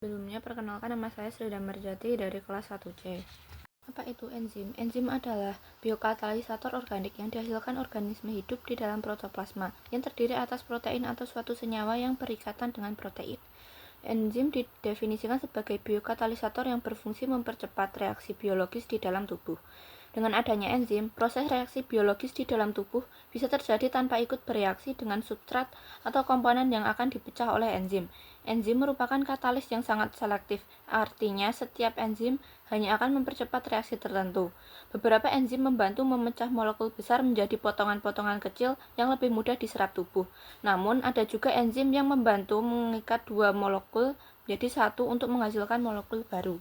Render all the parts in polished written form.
Sebelumnya, perkenalkan, nama saya Sri Damarjati dari kelas 1C. Apa itu enzim? Enzim adalah biokatalisator organik yang dihasilkan organisme hidup di dalam protoplasma yang terdiri atas protein atau suatu senyawa yang berikatan dengan protein. Enzim didefinisikan sebagai biokatalisator yang berfungsi mempercepat reaksi biologis di dalam tubuh. Dengan adanya enzim, proses reaksi biologis di dalam tubuh bisa terjadi tanpa ikut bereaksi dengan substrat atau komponen yang akan dipecah oleh enzim. Enzim merupakan katalis yang sangat selektif, artinya setiap enzim hanya akan mempercepat reaksi tertentu. Beberapa enzim membantu memecah molekul besar menjadi potongan-potongan kecil yang lebih mudah diserap tubuh. Namun, ada juga enzim yang membantu mengikat dua molekul menjadi satu untuk menghasilkan molekul baru.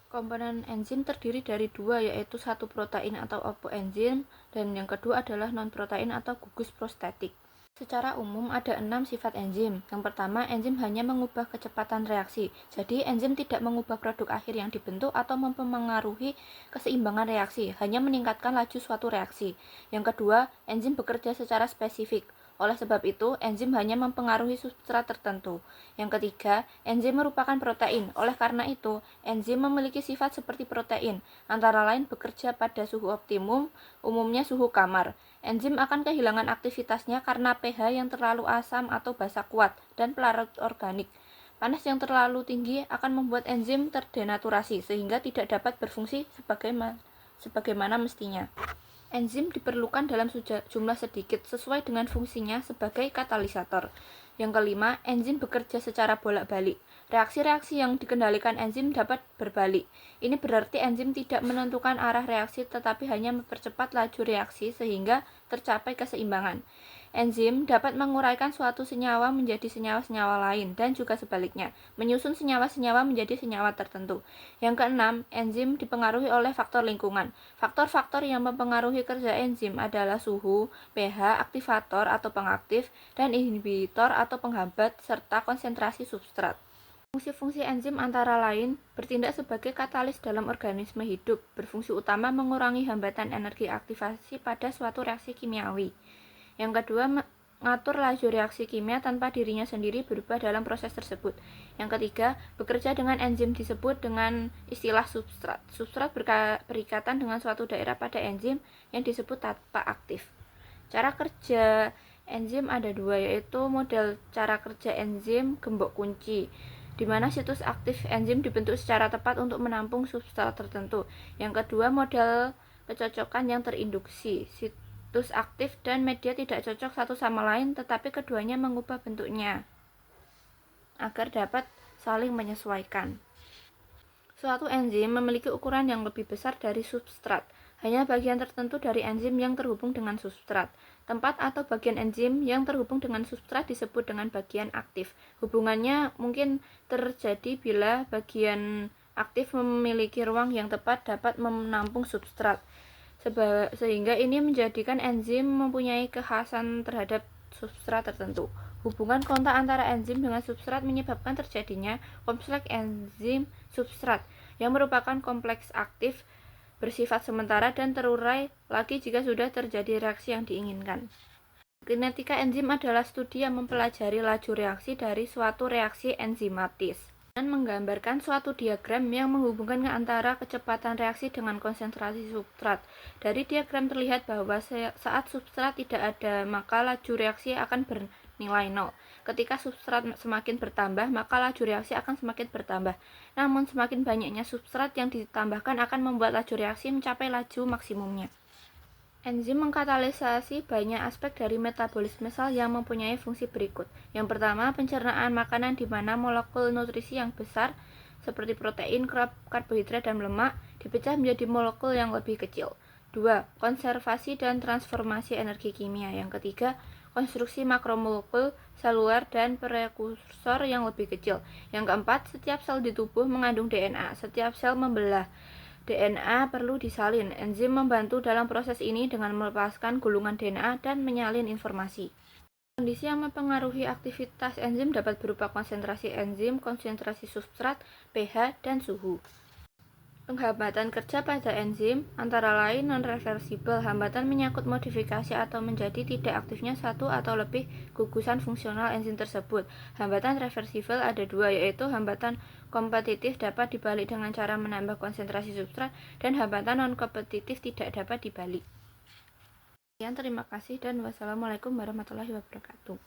Komponen enzim terdiri dari dua, yaitu satu protein atau apoenzim dan yang kedua adalah non-protein atau gugus prostetik. Secara umum ada 6 sifat enzim. Yang pertama, enzim hanya mengubah kecepatan reaksi. Jadi, enzim tidak mengubah produk akhir yang dibentuk atau mempengaruhi keseimbangan reaksi, hanya meningkatkan laju suatu reaksi. Yang kedua, enzim bekerja secara spesifik. Oleh sebab itu, enzim hanya mempengaruhi substrat tertentu. Yang ketiga, enzim merupakan protein. Oleh karena itu, enzim memiliki sifat seperti protein, antara lain bekerja pada suhu optimum, umumnya suhu kamar. Enzim akan kehilangan aktivitasnya karena pH yang terlalu asam atau basa kuat dan pelarut organik. Panas yang terlalu tinggi akan membuat enzim terdenaturasi sehingga tidak dapat berfungsi sebagaimana mestinya. Enzim diperlukan dalam jumlah sedikit sesuai dengan fungsinya sebagai katalisator. Yang kelima, enzim bekerja secara bolak-balik. Reaksi-reaksi yang dikendalikan enzim dapat berbalik. Ini berarti enzim tidak menentukan arah reaksi tetapi hanya mempercepat laju reaksi sehingga tercapai keseimbangan. Enzim dapat menguraikan suatu senyawa menjadi senyawa-senyawa lain dan juga sebaliknya, menyusun senyawa-senyawa menjadi senyawa tertentu. Yang keenam, enzim dipengaruhi oleh faktor lingkungan. Faktor-faktor yang mempengaruhi kerja enzim adalah suhu, pH, aktivator atau pengaktif, dan inhibitor atau penghambat, serta konsentrasi substrat. Fungsi-fungsi enzim antara lain bertindak sebagai katalis dalam organisme hidup, berfungsi utama mengurangi hambatan energi aktivasi pada suatu reaksi kimiawi. Yang kedua, mengatur laju reaksi kimia tanpa dirinya sendiri berubah dalam proses tersebut. Yang ketiga, bekerja dengan enzim disebut dengan istilah substrat. Substrat berikatan dengan suatu daerah pada enzim yang disebut tanpa aktif. Cara kerja enzim ada dua, yaitu model cara kerja enzim gembok kunci, di mana situs aktif enzim dibentuk secara tepat untuk menampung substrat tertentu. Yang kedua, model kecocokan yang terinduksi. Situs aktif dan media tidak cocok satu sama lain, tetapi keduanya mengubah bentuknya agar dapat saling menyesuaikan. Suatu enzim memiliki ukuran yang lebih besar dari substrat. Hanya bagian tertentu dari enzim yang terhubung dengan substrat. Tempat atau bagian enzim yang terhubung dengan substrat disebut dengan bagian aktif. Hubungannya mungkin terjadi bila bagian aktif memiliki ruang yang tepat dapat menampung substrat. Sehingga ini menjadikan enzim mempunyai kekhasan terhadap substrat tertentu. Hubungan kontak antara enzim dengan substrat menyebabkan terjadinya kompleks enzim substrat yang merupakan kompleks aktif bersifat sementara dan terurai lagi jika sudah terjadi reaksi yang diinginkan. Kinetika enzim adalah studi yang mempelajari laju reaksi dari suatu reaksi enzimatis dan menggambarkan suatu diagram yang menghubungkan antara kecepatan reaksi dengan konsentrasi substrat. Dari diagram terlihat bahwa saat substrat tidak ada, maka laju reaksi akan bernilai 0. Ketika substrat semakin bertambah, maka laju reaksi akan semakin bertambah. Namun, semakin banyaknya substrat yang ditambahkan akan membuat laju reaksi mencapai laju maksimumnya. Enzim mengkatalisasi banyak aspek dari metabolisme sel yang mempunyai fungsi berikut. Yang pertama, pencernaan makanan di mana molekul nutrisi yang besar seperti protein, karbohidrat, dan lemak dipecah menjadi molekul yang lebih kecil. 2. Konservasi dan transformasi energi kimia. Yang ketiga, konstruksi makromolekul, seluler, dan prekursor yang lebih kecil. Yang keempat, setiap sel di tubuh mengandung DNA. Setiap sel membelah DNA perlu disalin. Enzim membantu dalam proses ini dengan melepaskan gulungan DNA dan menyalin informasi. Kondisi yang mempengaruhi aktivitas enzim dapat berupa konsentrasi enzim, konsentrasi substrat, pH, dan suhu. Penghambatan kerja pada enzim antara lain non-reversibel. Hambatan menyangkut modifikasi atau menjadi tidak aktifnya satu atau lebih gugusan fungsional enzim tersebut. Hambatan reversibel ada dua, yaitu hambatan kompetitif dapat dibalik dengan cara menambah konsentrasi substrat, dan hambatan non-kompetitif tidak dapat dibalik. Sekian, terima kasih dan wassalamualaikum warahmatullahi wabarakatuh.